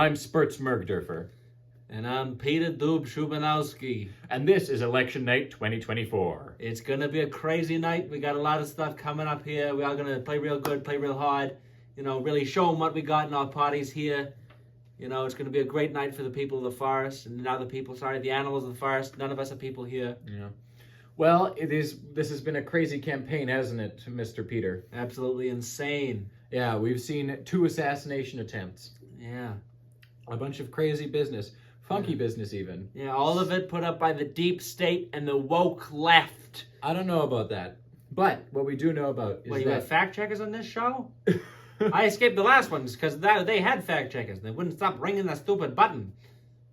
I'm Spurts Mergderfer. And I'm Peter Doubshoubinowski. And this is Election Night 2024. It's gonna be a crazy night. We got a lot of stuff coming up here. We are gonna play real good, play real hard. Really show them what we got in our parties here. It's gonna be a great night for the people of the forest and the animals of the forest. None of us are people here. Yeah. Well, this has been a crazy campaign, hasn't it, Mr. Peter? Absolutely insane. Yeah, we've seen 2 assassination attempts. Yeah. A bunch of crazy business. Funky business, even. Yeah, all of it put up by the deep state and the woke left. I don't know about that. But what we do know about is you got fact checkers on this show? I escaped the last ones because they had fact checkers. They wouldn't stop ringing that stupid button.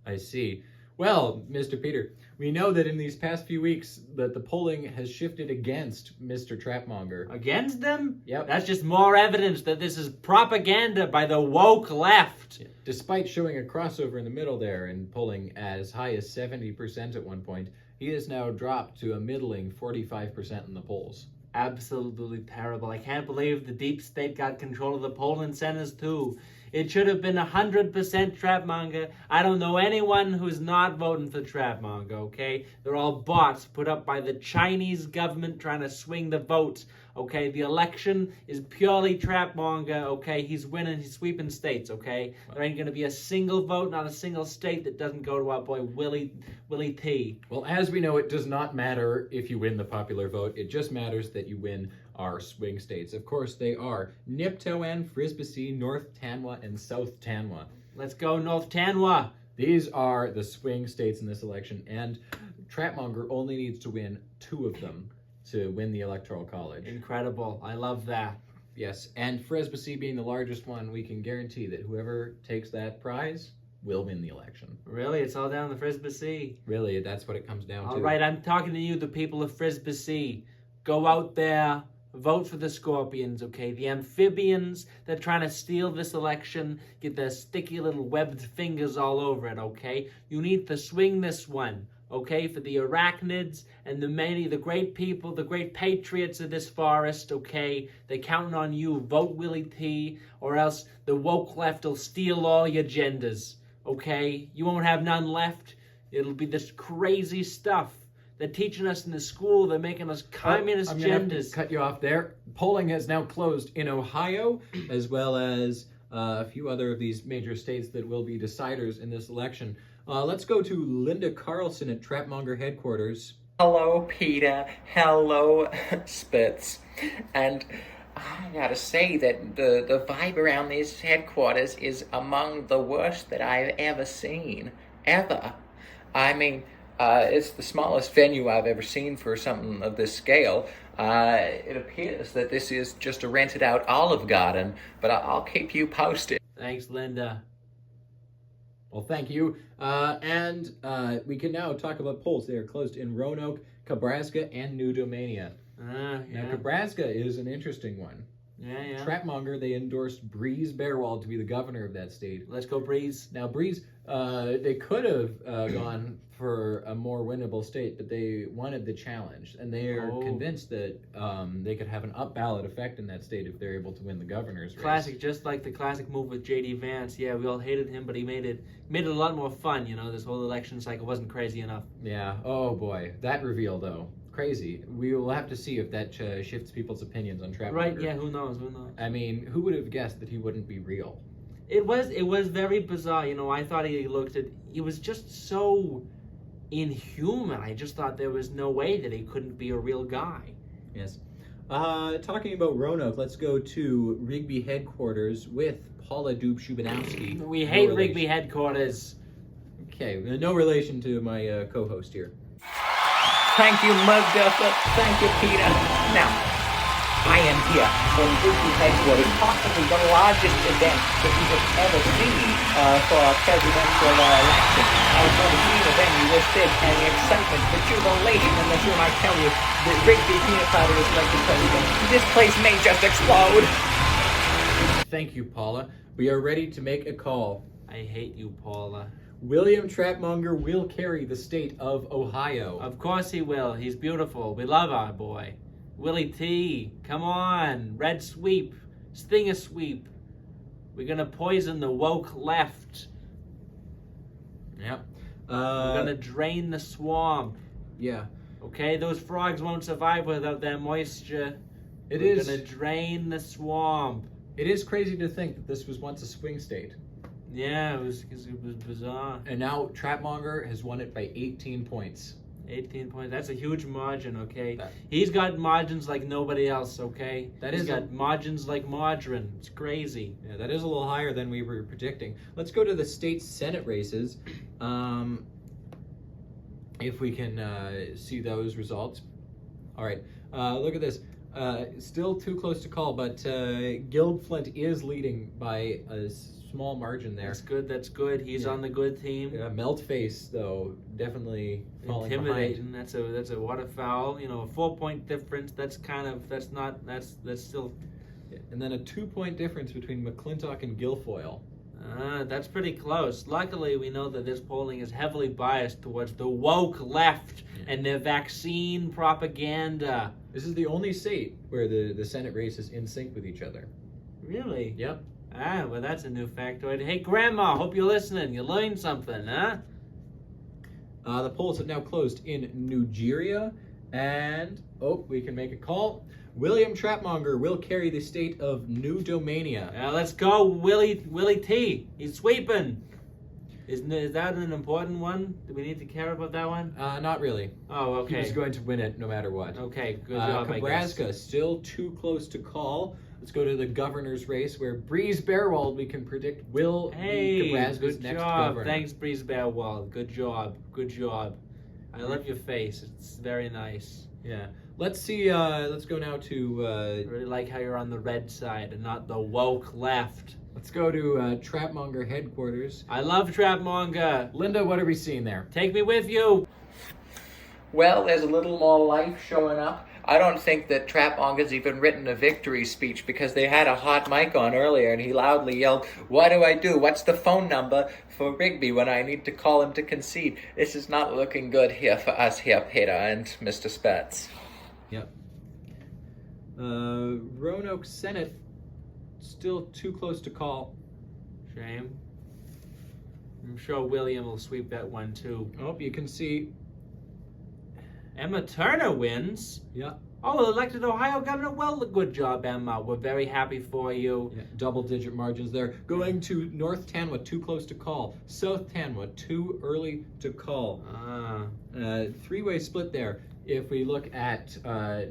I see. Well, Mr. Peter, we know that in these past few weeks that the polling has shifted against Mr. Trapmonger. Against them? Yep. That's just more evidence that this is propaganda by the woke left. Despite showing a crossover in the middle there and polling as high as 70% at one point, he has now dropped to a middling 45% in the polls. Absolutely terrible. I can't believe the deep state got control of the polling centers too. It should have been 100% Trapmonger. I don't know anyone who's not voting for Trapmonger, okay? They're all bots put up by the Chinese government trying to swing the votes, okay? The election is purely Trapmonger, okay? He's winning, he's sweeping states, okay? There ain't gonna be a single vote, not a single state that doesn't go to our boy Willie T. Well, as we know, it does not matter if you win the popular vote. It just matters that you win our swing states. Of course, they are Niptowan, Frisbee, North Tanwa, and South Tanwa. Let's go North Tanwa. These are the swing states in this election, and Trapmonger only needs to win 2 of them to win the Electoral College. Incredible. I love that. Yes, and Frisbee being the largest one, we can guarantee that whoever takes that prize will win the election. Really? It's all down to Frisbee. Really, that's what it comes down to. All right, I'm talking to you, the people of Frisbee. Go out there. Vote for the Scorpions, okay? The amphibians, they're trying to steal this election, get their sticky little webbed fingers all over it, okay? You need to swing this one, okay? For the arachnids and the great people, the great patriots of this forest, okay? They're counting on you. Vote Willie T, or else the woke left will steal all your genders, okay? You won't have none left. It'll be this crazy stuff. They're teaching us in the school. They're making us communist genders. Have to cut you off there. Polling has now closed in Ohio, as well as a few other of these major states that will be deciders in this election. Let's go to Linda Carlson at Trapmonger headquarters. Hello, Peter. Hello, Spurts. And I gotta say that the vibe around these headquarters is among the worst that I've ever seen. Ever. I mean, it's the smallest venue I've ever seen for something of this scale. It appears that this is just a rented out Olive Garden, but I'll keep you posted. Thanks, Linda. Well, thank you. And we can now talk about polls. They are closed in Roanoke, Nebraska, and New Domania. Yeah. Now, Nebraska is an interesting one. Yeah. Trapmonger, they endorsed Breeze Bearwald to be the governor of that state. Let's go, Breeze. Now, Breeze, they could have gone for a more winnable state, but they wanted the challenge, and they are convinced that they could have an up-ballot effect in that state if they're able to win the governor's race. Classic, just like the classic move with J.D. Vance. Yeah, we all hated him, but he made it a lot more fun. This whole election cycle wasn't crazy enough. Yeah. Oh boy, that reveal though. Crazy. We will have to see if that shifts people's opinions on Trapmonger. Right, yeah, who knows? I mean, who would have guessed that he wouldn't be real? It was very bizarre. I thought he was just so inhuman. I just thought there was no way that he couldn't be a real guy. Yes. Talking about Roanoke, let's go to Rigby headquarters with Paula Doubshoubinowski. We hate Rigby headquarters. Okay, no relation to my co-host here. Thank you, Mergderfer. Thank you, Peter. Now, I am here from Rigby headquarters, possibly the largest event that we have ever seen for a presidential election. I was going to see the venue with this and the excitement, the jubilation in this room. I tell you, that Rigby peanut powder is like the president. This place may just explode. Thank you, Paula. We are ready to make a call. I hate you, Paula. William Trapmonger will carry the state of Ohio. Of course he will. He's beautiful. We love our boy. Willie T, come on. Red sweep. Stinger sweep. We're going to poison the woke left. Yep. We're gonna drain the swamp. Yeah. Okay, those frogs won't survive without that moisture. We're gonna drain the swamp. It is crazy to think that this was once a swing state. Yeah, it was bizarre. And now Trapmonger has won it by 18 points. 18 points. That's a huge margin, okay? That- He's got margins like nobody else, okay? He's got margins like margarine. It's crazy. Yeah, that is a little higher than we were predicting. Let's go to the state Senate races. If we can see those results. All right, look at this. Still too close to call, but Guildflint is leading by a small margin there. That's good. He's on the good team. Meltface, though, definitely falling Intimidating. behind. That's a waterfowl. You know, a 4-point difference. That's still. And then a 2-point difference between McClintock and Guilfoyle. That's pretty close. Luckily, we know that this polling is heavily biased towards the woke left and their vaccine propaganda. This is the only state where the Senate race is in sync with each other. Really? Yep. Well, that's a new factoid. Hey, Grandma, hope you're listening. You learned something, huh? The polls have now closed in Nigeria, and we can make a call. William Trapmonger will carry the state of New Domania. Let's go, Willie T. He's sweeping. Is that an important one? Do we need to care about that one? Not really. Oh, okay. He was going to win it no matter what. Okay, good job, Nebraska, still too close to call. Let's go to the governor's race where Breeze Bearwald, we can predict, will be Nebraska's good next job. governor. Thanks, Breeze Bearwald. Good job. I love your face. It's very nice. Yeah. Let's see. Let's go now to. I really like how you're on the red side and not the woke left. Let's go to Trapmonger headquarters. I love Trapmonger. Linda, what are we seeing there? Take me with you. Well, there's a little more life showing up. I don't think that Trapmonger's even written a victory speech because they had a hot mic on earlier and he loudly yelled, "What do I do? What's the phone number for Rigby when I need to call him to concede?" This is not looking good here for us here, Peter and Mr. Spurts. Yep. Roanoke Senate, still too close to call. Shame. I'm sure William will sweep that one too. Oh, you can see. Emma Turner wins. Yeah. Oh, elected Ohio governor. Well, good job, Emma. We're very happy for you. Yeah, double-digit margins there. Going to North Tanwa, too close to call. South Tanwa, too early to call. Three-way split there. If we look at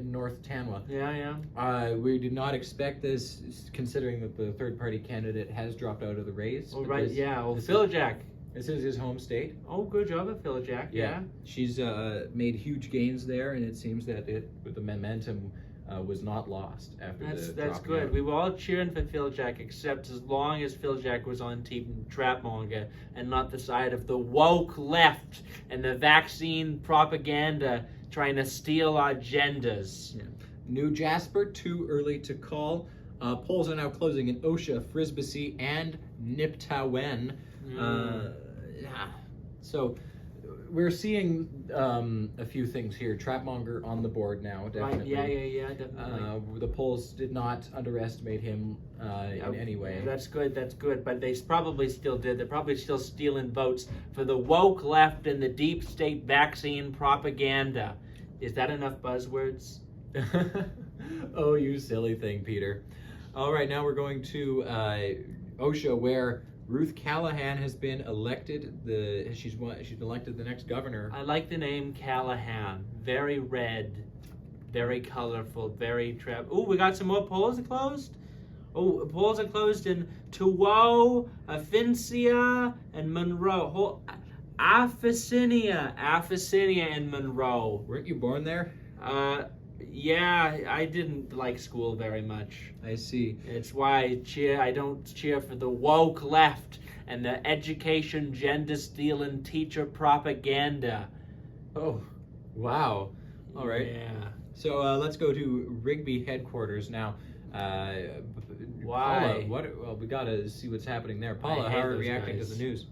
North Tanwa. Yeah. We did not expect this, considering that the third-party candidate has dropped out of the race. Oh, right, Phil Jack. This is his home state. Oh, good job at Phil Jack, yeah. She's made huge gains there, and it seems that the momentum was not lost after That's good. Out. We were all cheering for Phil Jack, except as long as Phil Jack was on Team Trapmonger and not the side of the woke left and the vaccine propaganda trying to steal our genders. Yeah. New Jasper, too early to call. Polls are now closing in Osha, Frisbee, and Niptawen. So we're seeing a few things here. Trapmonger on the board now, definitely. Right. Yeah, definitely. The polls did not underestimate him in any way. That's good. But they probably still did. They're probably still stealing votes for the woke left and the deep state vaccine propaganda. Is that enough buzzwords? Oh, you silly thing, Peter. All right, now we're going to Osha, where Ruth Callahan has been elected. She's been elected the next governor. I like the name Callahan. Very red, very colorful, very trap. Oh, we got some more polls closed. Oh, polls are closed in Tuwo, Afincia, and Monroe. Aficinia, and Monroe. Weren't you born there? Yeah, I didn't like school very much. I see. It's why I don't cheer for the woke left and the education gender stealing teacher propaganda. Oh, wow. All right. Yeah. So let's go to Rigby headquarters now. Why? Paula, well, we got to see what's happening there. Paula, how are you reacting to the news?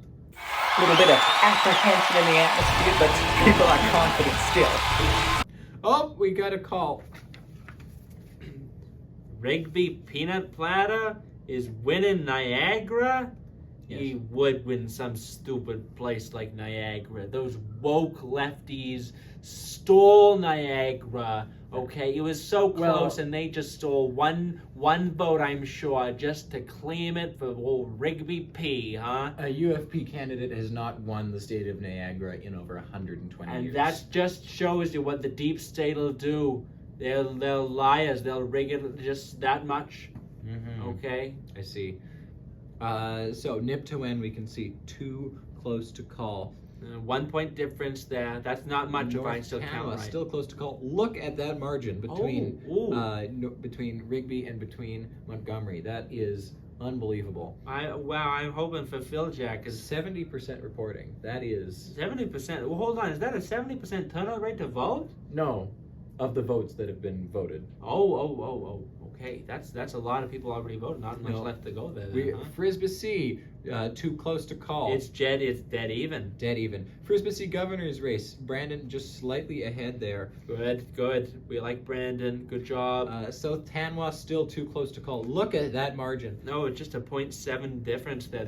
A little bit of apprehension in the atmosphere, but people are confident still. Oh, we got a call. Rigby Peanut Platter is winning Niagara? Yes. He would win some stupid place like Niagara. Those woke lefties stole Niagara. Okay, it was so close, and they just stole one vote, I'm sure, just to claim it for old Rigby P, huh? A UFP candidate has not won the state of Niagara in over 120 And years. that just shows you what the deep state will do. They're liars. They'll rig it just that much. Mm-hmm. Okay. I see. So nip to win, we can see too close to call. 1 point difference there. That's not much if I North still count Canada right. still close to call. Look at that margin between between Rigby and between Montgomery. That is unbelievable. I'm hoping for Phil Jack is 70% reporting. That is 70%. Well, hold on. Is that a 70% turnout rate to vote? no of the votes that have been voted. Oh. Okay, that's a lot of people already voted. Not much No. left to go there. We, Then, huh? Frisbee too close to call. It's dead even. Dead even. Frisbee governor's race. Brandon just slightly ahead there. Good. We like Brandon. Good job. South Tanwa still too close to call. Look at that margin. No, it's just a 0.7 difference there.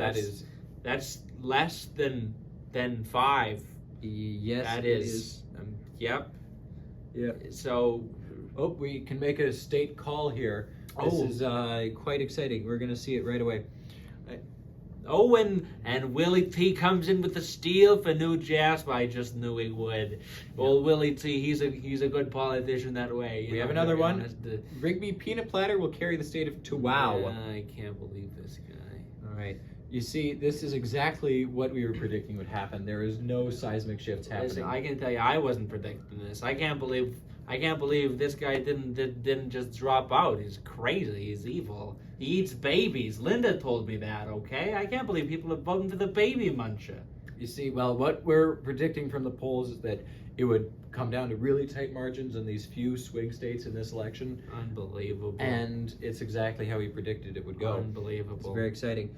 That's less than 5. Yes, That it is. Yep. Yeah. So. Oh, we can make a state call here. This is quite exciting. We're going to see it right away. Oh, and Willie T comes in with the steal for New Jasper. I just knew he would. Well, Willie T, he's a good politician that way. We have another one. Rigby Peanut Platter will carry the state of Wow. I can't believe this guy. All right. You see, this is exactly what we were predicting would happen. There is no seismic shifts happening. Listen, I can tell you, I wasn't predicting this. I can't believe this guy didn't just drop out. He's crazy. He's evil. He eats babies. Linda told me that, okay? I can't believe people are voting for the baby muncher. You see, well, what we're predicting from the polls is that it would come down to really tight margins in these few swing states in this election. Unbelievable. And it's exactly how we predicted it would go. Unbelievable. It's very exciting.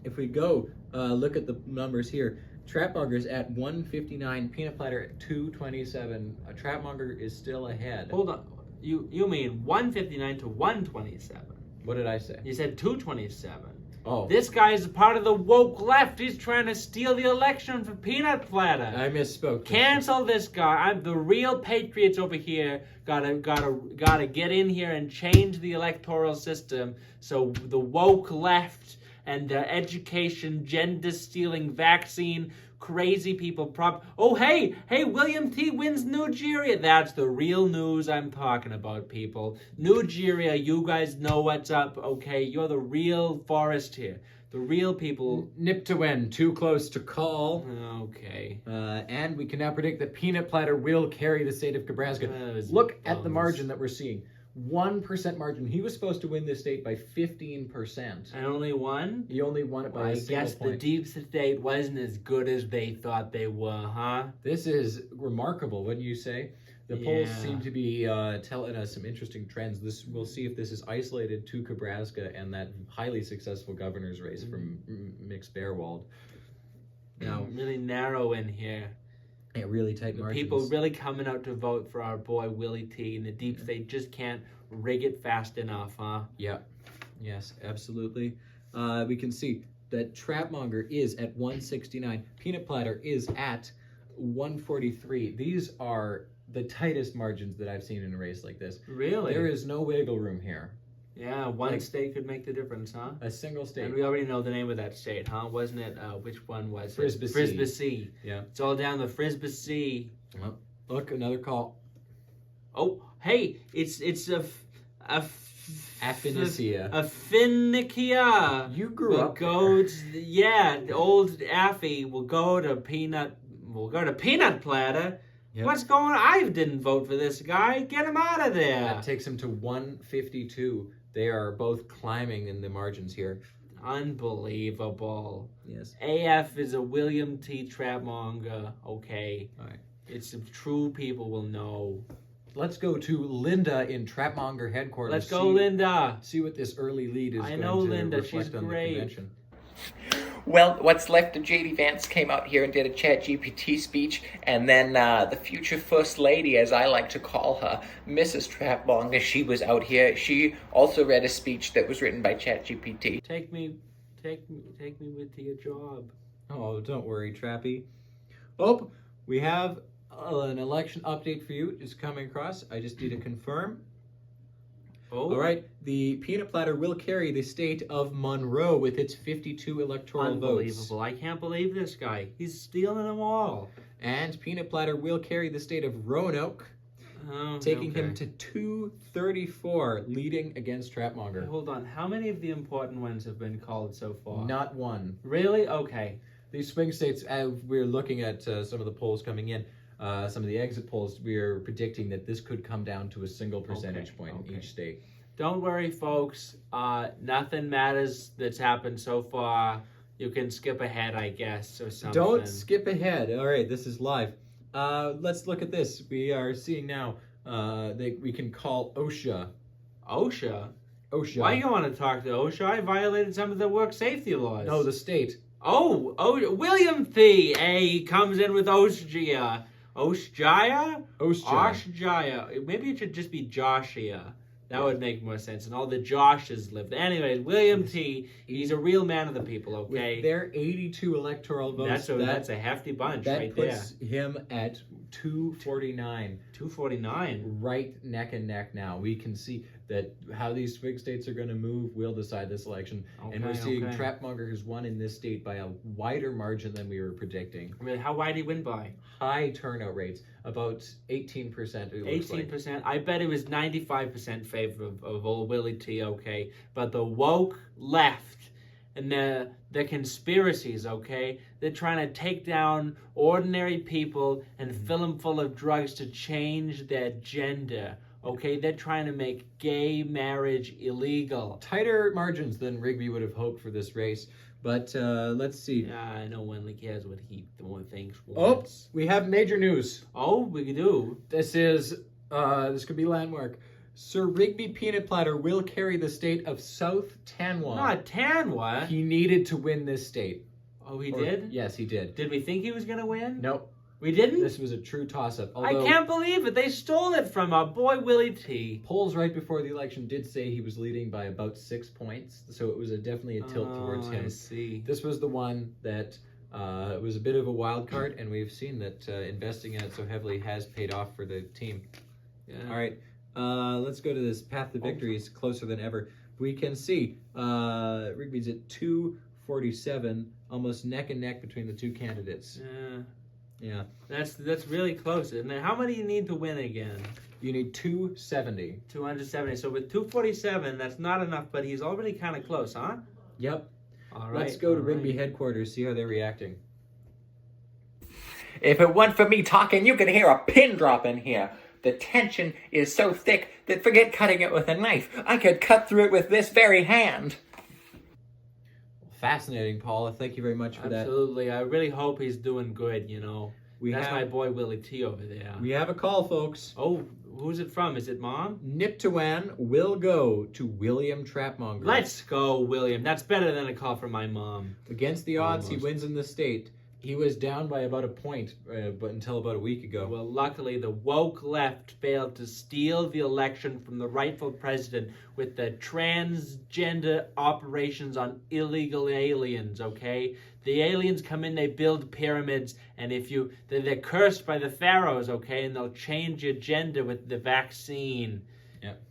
If we go look at the numbers here, Trapmonger's at 159, Peanut Platter at 227. Trapmonger is still ahead. Hold on. You mean 159 to 127? What did I say? You said 227. Oh, This guy is part of the woke left. He's trying to steal the election for Peanut Platter. I misspoke. Cancel this guy. I'm the real patriots over here. Gotta get in here and change the electoral system so the woke left and education, gender stealing, vaccine, crazy people Oh, hey, William T wins Nigeria. That's the real news I'm talking about, people. Nigeria, you guys know what's up, okay? You're the real forest here. The real people. Nip to win, too close to call. Okay. And we can now predict that Peanut Platter will carry the state of Nebraska. Look at the margin that we're seeing. 1% margin. He was supposed to win this state by 15%. And only one? He only won it by a single guess point. the deep state wasn't as good as they thought they were, huh? This is remarkable, wouldn't you say? The polls Yeah. seem to be telling us some interesting trends. We'll see if this is isolated to Nebraska and that highly successful governor's race from Mix Bearwald. Now, Really narrow in here. yeah, really tight The margins. people really coming out to vote for our boy Willie T, and the deep state just can't rig it fast enough, huh? Yeah. Yes, absolutely. We can see that Trapmonger is at 169. Peanut Platter is at 143. These are the tightest margins that I've seen in a race like this. Really? There is no wiggle room here. Yeah, one state could make the difference, huh? A single state. And we already know the name of that state, huh? Wasn't it? Which one was Frisbee. it? Frisbee. Yeah. It's all down the Frisbee. Well, look, another call. Oh, hey, it's Affinicia. Affinicia. You grew We'll up go the old Affy will go to Peanut Platter. Yep. What's going on? I didn't vote for this guy. Get him out of there. That takes him to 152. They are both climbing in the margins here. Unbelievable. Yes. AF is a William T. Trapmonger. Okay. All right. It's true people will know. Let's go to Linda in Trapmonger headquarters. Let's go, Linda. See what this early lead is I going know to Linda. reflect She's on great. the convention. Well, what's left of J.D. Vance came out here and did a ChatGPT speech, and then the future First Lady, as I like to call her, Mrs. Trapmonger, she was out here. She also read a speech that was written by ChatGPT. Take me take me with to your job. Oh, don't worry, Trappy. Oh, we have an election update for you just coming across. I just need to confirm. Oh, All right, the peanut platter will carry the state of Monroe with its 52 electoral votes. unbelievable. I can't believe this guy. He's stealing them all. And peanut platter will carry the state of Roanoke, Oh, taking okay. him to 234, leading against Trapmonger. Hold on. How many of the important ones have been called so far? Not one. Really? Okay. These swing states, as we're looking at some of the polls coming in, some of the exit polls, we are predicting that this could come down to a single percentage point in each state. Don't worry, folks. Nothing matters that's happened so far. You can skip ahead, I guess, or something. Don't skip ahead. All right, this is live. Let's look at this. We are seeing now that we can call OSHA. OSHA? OSHA. Why you want to talk to OSHA? I violated some of the work safety laws. No, the state. Oh, William Thie comes in with Oshia. Oshjaya? OSHA. Oshjaya. Maybe it should just be Joshia. That would make more sense. And all the Joshes live there. Anyways, William T. He's a real man of the people, okay? With their 82 electoral votes, That's a hefty bunch right there. That puts him at 249. 249. Right neck and neck now. We can see that how these swing states are going to move will decide this election. And we're seeing Trapmonger has won in this state by a wider margin than we were predicting. Really, how wide did he win by? High turnout rates, about 18%. 18%. I bet it was 95% favor of old Willie T, okay? But the woke left and the conspiracies, okay? They're trying to take down ordinary people and fill them full of drugs to change their gender. Okay, they're trying to make gay marriage illegal. Tighter margins than Rigby would have hoped for this race. But let's see. Yeah, I know Wenley cares what he thinks. Oh, we have major news. Oh, we do. This could be landmark. Sir Rigby Peanut Platter will carry the state of South Tanwa. Not Tanwa. He needed to win this state. Oh, he did? Yes, he did. Did we think he was going to win? Nope. We didn't? This was a true toss-up. I can't believe it. They stole it from our boy Willie T. Polls right before the election did say he was leading by about 6 points, so it was definitely a tilt towards him. I see. This was the one that was a bit of a wild card, and we've seen that investing in it so heavily has paid off for the team. Yeah. All right, let's go to this path to victory. It's closer than ever. We can see Rigby's at 247, almost neck and neck between the two candidates. Yeah. That's really close, isn't it? How many do you need to win again? You need 270. 270. So with 247, that's not enough, but he's already kind of close, huh? Yep. All right. Let's go to Rigby headquarters, see how they're reacting. If it weren't for me talking, you could hear a pin drop in here. The tension is so thick that forget cutting it with a knife. I could cut through it with this very hand. Fascinating, Paula. Thank you very much for that. Absolutely. I really hope he's doing good, you know. That's my have boy Willie T over there. we have a call, folks. Oh, who's it from? Is it Mom? Niptawan will go to William Trapmonger. Let's go, William. That's better than a call from my mom. Against the odds, he Almost. wins in the state. He was down by about a point, but until about a week ago. Well, luckily, the woke left failed to steal the election from the rightful president with the transgender operations on illegal aliens, okay? The aliens come in, they build pyramids, and they're cursed by the pharaohs, okay? And they'll change your gender with the vaccine. Yep.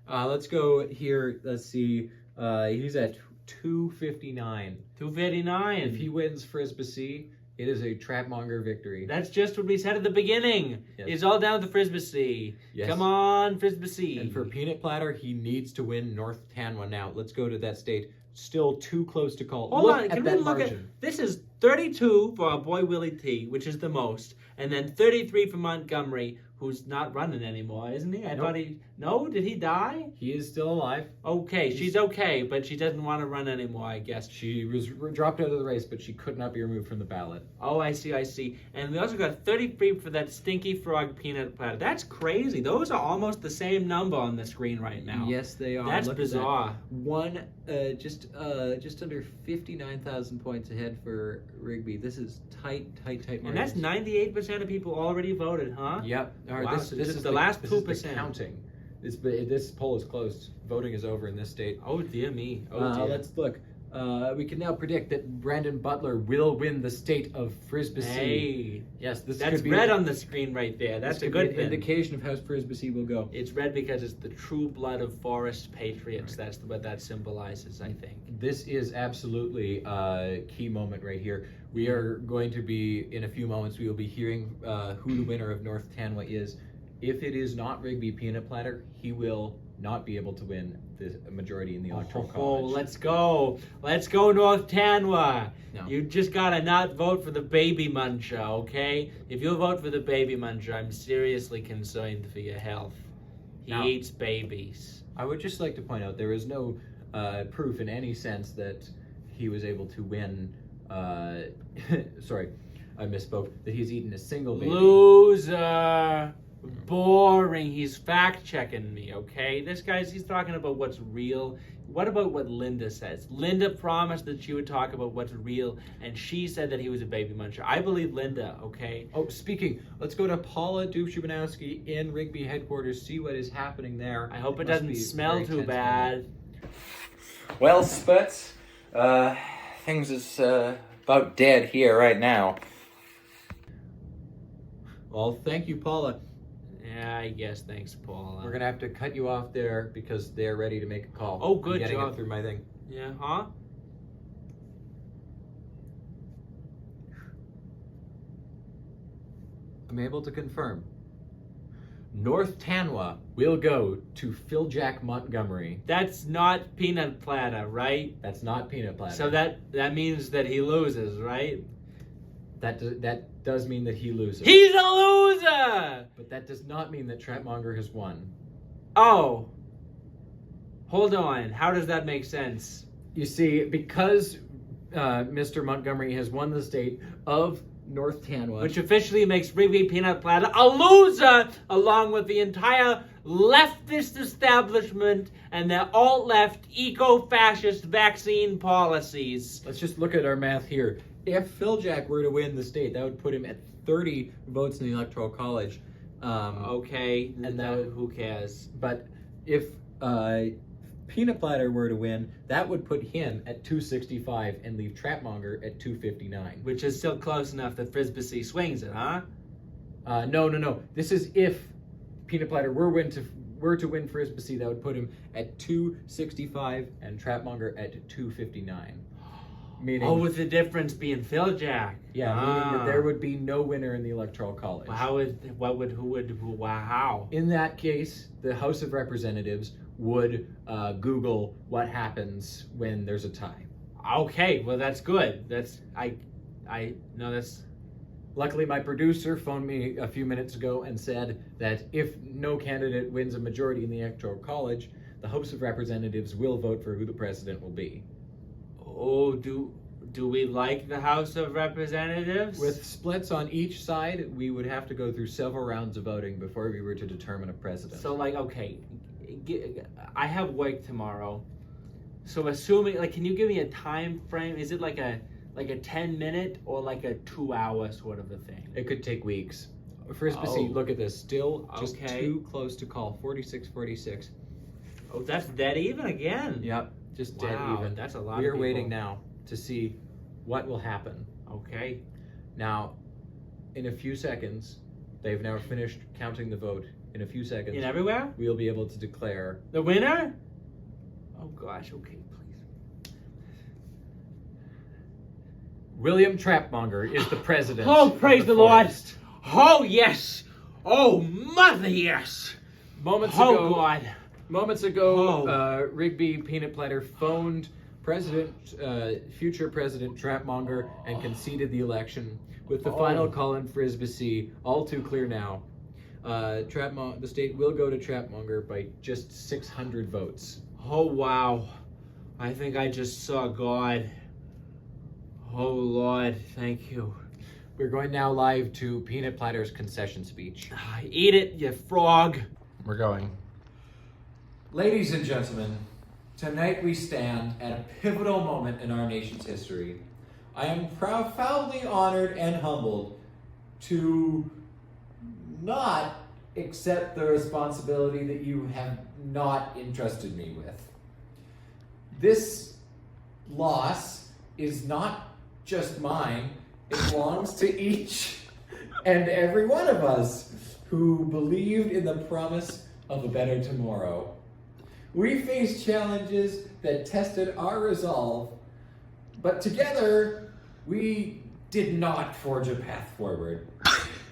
Let's go here. Let's see. He's at 259. 259. If he wins Frisbee, it is a Trapmonger victory. That's just what we said at the beginning. Yes. It's all down to Frisbee. Yes. Come on, Frisbee. And for Peanut Platter, he needs to win North Tanwa now. Let's go to that state. Still too close to call. Hold on, at can we that look margin. at this? Is 32 for our boy Willie T, which is the most, and then 33 for Montgomery, who's not running anymore, isn't he? I thought he. No, did he die? He is still alive. Okay, she's okay, but she doesn't want to run anymore, I guess. She was dropped out of the race, but she could not be removed from the ballot. Oh, I see. And we also got 33 for that Stinky Frog Peanut Platter. That's crazy. Those are almost the same number on the screen right now. Yes, they are. That's Look at bizarre. that. One, just under 59,000 points ahead for Rigby. This is tight margins. And that's 98% of people already voted, huh? Yep. All right, Wow, this so is just the last this is 2%. the counting. This poll is closed. Voting is over in this state. Oh dear me. Oh dear. Let's look. we can now predict that Brandon Butler will win the state of Frisbee. Hey, Yes, this that's could be red on the screen right there. That's this a could good be thing. an indication of how Frisbee will go. It's red because it's the true blood of forest patriots. That's what that symbolizes, I think. This is absolutely a key moment right here. We are going to be, in a few moments, we will be hearing who the winner of North Tanwa is. If it is not Rigby Peanut Platter, he will not be able to win the majority in the Electoral College. Let's go. Let's go, North Tanwa. No. You just gotta not vote for the Baby Muncher, okay? If you vote for the Baby Muncher, I'm seriously concerned for your health. He Now- eats babies. I would just like to point out there is no proof in any sense that he was able to win. Sorry, I misspoke. That he's eaten a single baby. Loser. Boring. He's fact checking me, okay? He's talking about what's real. What about what Linda says? Linda promised that she would talk about what's real, and she said that he was a baby muncher. I believe Linda, okay? Oh, speaking, let's go to Paula Doubshoubinowski in Rigby headquarters, see what is happening there. I hope it Must doesn't be smell very too tense bad. Well, Spurts, things is about dead here right now. Well, thank you, Paula. Yeah, I guess. Thanks, Paula. We're gonna have to cut you off there because they're ready to make a call. Oh, I'm good getting job. it through my thing. Yeah, huh? I'm able to confirm. North Tanwa will go to Phil Jack Montgomery. That's not peanut platter, right? That's not peanut platter. So that means that he loses, right? that does mean that he loses. He's a loser! But that does not mean that Trapmonger has won. Oh. Hold on. How does that make sense? You see, because Mr. Montgomery has won the state of North Tanwa, Which officially makes Rigby Peanut Platter a loser, along with the entire leftist establishment and their alt-left eco-fascist vaccine policies. let's just look at our math here. If Phil Jack were to win the state, that would put him at 30 votes in the Electoral College. Okay, And that- who cares? But if Peanut Platter were to win, that would put him at 265 and leave Trapmonger at 259. Which is still close enough that Frisbee swings it, huh? No. This is if Peanut Platter were to win Frisbee, that would put him at 265 and Trapmonger at 259. Meaning, Oh, with the difference being Phil Jack. meaning that there would be no winner in the Electoral College. How? In that case, the House of Representatives would Google what happens when there's a tie. Okay, well that's good. That's. Luckily, my producer phoned me a few minutes ago and said that if no candidate wins a majority in the Electoral College, the House of Representatives will vote for who the president will be. Oh, do we like the House of Representatives? With splits on each side, we would have to go through several rounds of voting before we were to determine a president. So, okay, I have work tomorrow. So, assuming, can you give me a time frame? Is it like a 10-minute or like a 2-hour sort of a thing? It could take weeks. Frisbee, Oh. look at this. Still just Okay. too close to call. 46-46. Oh, that's dead even again. Yep, just dead Wow, even. that's a lot We of are waiting people. now to see what will happen. Okay. Now, in a few seconds, they've now finished counting the vote. In a few seconds, In everywhere? we'll be able to declare. The winner? Oh gosh, okay, please. William Trapmonger is the president. Oh, of praise the Lord. forest. Oh, yes. Oh, mother, yes. Moments Oh, ago, God. Moments ago, Oh. Rigby Peanut Platter phoned future President Trapmonger and conceded the election. With the Oh. final call in Frisbee, all too clear now. The state will go to Trapmonger by just 600 votes. Oh, wow. I think I just saw God. Oh, Lord, thank you. We're going now live to Peanut Platter's concession speech. Eat it, you frog. We're going. Ladies and gentlemen, tonight we stand at a pivotal moment in our nation's history. I am profoundly honored and humbled to not accept the responsibility that you have not entrusted me with. This loss is not just mine, it belongs to each and every one of us who believed in the promise of a better tomorrow. We faced challenges that tested our resolve, but together we did not forge a path forward.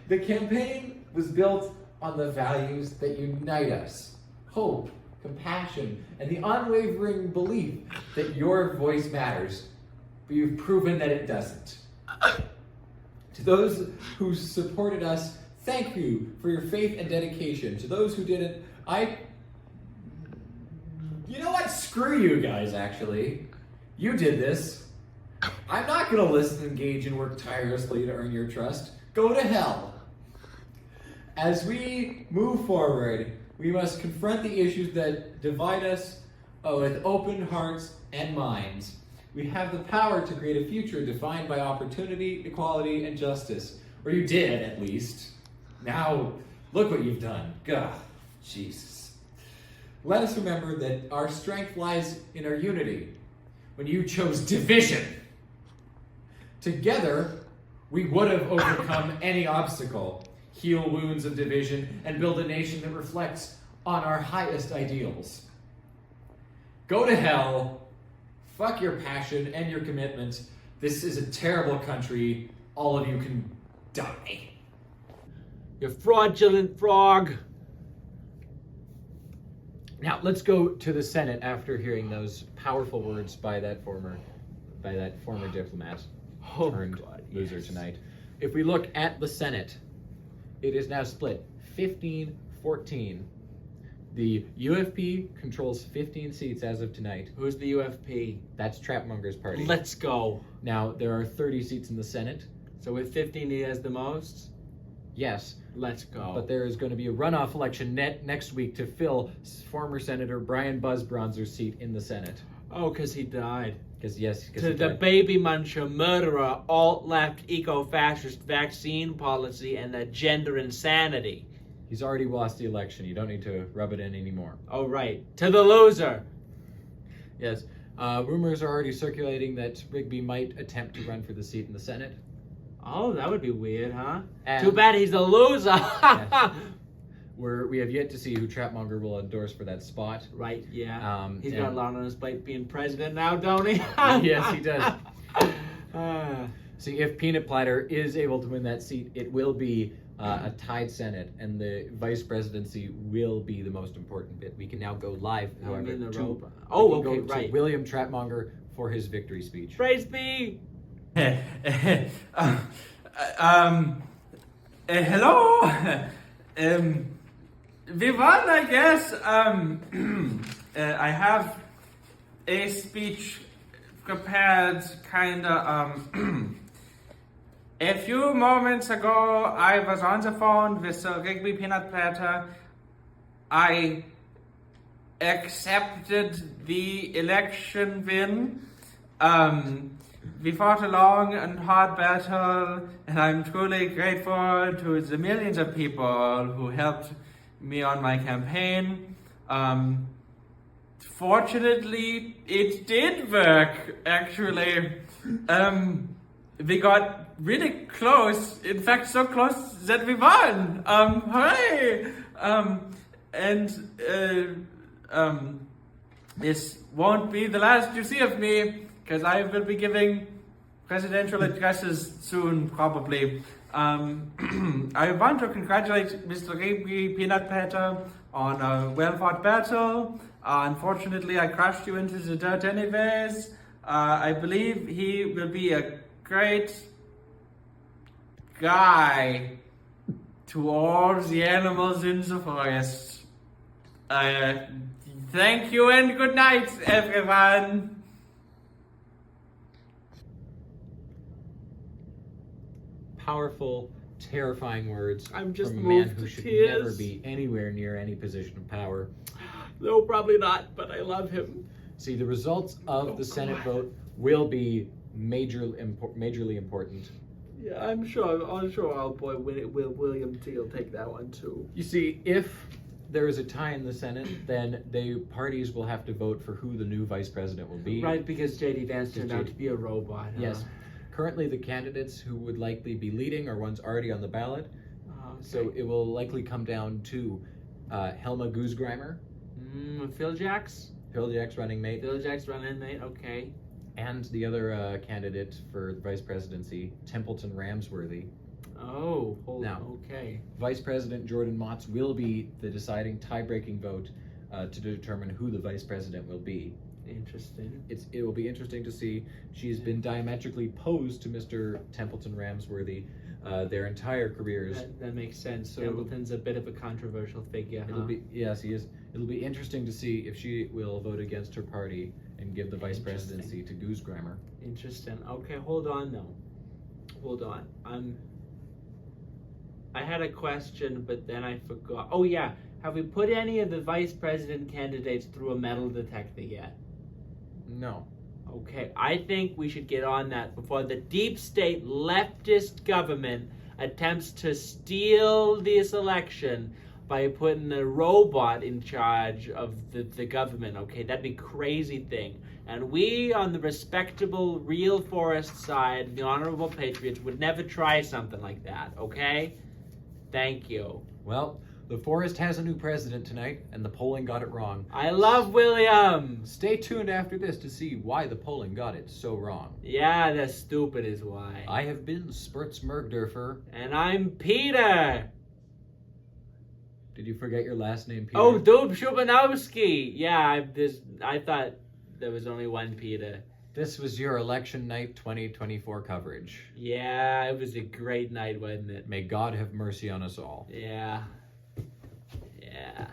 The campaign was built on the values that unite us: hope, compassion, and the unwavering belief that your voice matters, but you've proven that it doesn't. To those who supported us, thank you for your faith and dedication. To those who didn't, you know what? Screw you guys, actually. You did this. I'm not gonna listen, engage, and work tirelessly to earn your trust. Go to hell. As we move forward, we must confront the issues that divide us with open hearts and minds. We have the power to create a future defined by opportunity, equality, and justice. Or you did, at least. Now, look what you've done. God, Jesus. Let us remember that our strength lies in our unity. When you chose division, together, we would have overcome any obstacle, heal wounds of division, and build a nation that reflects on our highest ideals. Go to hell. Fuck your passion and your commitment. This is a terrible country. All of you can die. You fraudulent frog. Now let's go to the Senate after hearing those powerful words by that former diplomat turned loser tonight. If we look at the Senate, it is now split 15-14. The UFP controls 15 seats as of tonight. Who's the UFP? That's Trapmonger's party. Let's go. Now, there are 30 seats in the Senate. So with 15, he has the most? Yes. Let's go. But there is going to be a runoff election next week to fill former Senator Brian Buzzbronzer's seat in the Senate. Oh, because he died. Because To the baby muncher, murderer, alt-left, eco-fascist vaccine policy, and the gender insanity. He's already lost the election. You don't need to rub it in anymore. Oh, right. To the loser. Yes. Rumors are already circulating that Rigby might attempt to run for the seat in the Senate. Oh, that would be weird, huh? And too bad he's a loser. Yes. We have yet to see who Trapmonger will endorse for that spot. Right, yeah. He's and- got a lot on his plate being president now, don't he? Yes, he does. See, if Peanut Platter is able to win that seat, it will be a tied Senate, and the vice presidency will be the most important bit. We can now go live, however, to William Trapmonger for his victory speech. Praise me! Hello. Vivan, I guess. I have a speech prepared, kinda. A few moments ago, I was on the phone with Rigby Peanut Platter. I accepted the election win. We fought a long and hard battle, and I'm truly grateful to the millions of people who helped me on my campaign. Fortunately, it did work, actually. We got really close, in fact, so close that we won. Hooray! This won't be the last you see of me, because I will be giving presidential addresses soon, probably. I want to congratulate Mr. Rigby Peanut Platter on a well-fought battle. Unfortunately, I crashed you into the dirt anyways. I believe he will be a great guy to all the animals in the forest. Thank you and good night, everyone. Powerful, terrifying words I'm just from a man moved who to should tears. never be anywhere near any position of power. No, probably not, but I love him. See, the results of the Senate vote will be majorly important. Yeah, I'm sure our boy William T will take that one too. You see, if there is a tie in the Senate, then parties will have to vote for who the new vice president will be. Right, because J.D. Vance turned out JD. to be a robot. Huh? Yes. Currently, the candidates who would likely be leading are ones already on the ballot. Okay. So it will likely come down to Helma Goosgrimer, Phil Jack's? Phil Jack's running mate, Phil Jack's running mate, okay. and the other candidate for the vice presidency, Templeton Ramsworthy. Oh, Now. okay. Vice President Jordan Motz will be the deciding tie-breaking vote to determine who the vice president will be. Interesting. It will be interesting to see. She's been diametrically opposed to Mr. Templeton Ramsworthy their entire careers. That makes sense. So Templeton's a bit of a controversial figure. It'll be yes, he is. It'll be interesting to see if she will vote against her party and give the vice presidency to Goosgrimer. Interesting. Okay, hold on though. Hold on. I had a question, but then I forgot. Oh yeah, have we put any of the vice president candidates through a metal detector yet? No. Okay, I think we should get on that before the deep state leftist government attempts to steal this election by putting a robot in charge of the government. Okay, that'd be a crazy thing. And we on the respectable, real Forest side, the honorable patriots, would never try something like that, okay? Thank you. Well, the Forest has a new president tonight, and the polling got it wrong. I love William. Stay tuned after this to see why the polling got it so wrong. Yeah, that's stupid is why. I have been Spurts Mergderfer. And I'm Peter. Did you forget your last name, Peter? Oh, Doubshoubinowski. Yeah, I thought there was only one Peter. This was your election night 2024 coverage. Yeah, it was a great night, wasn't it? May God have mercy on us all. Yeah. Yeah.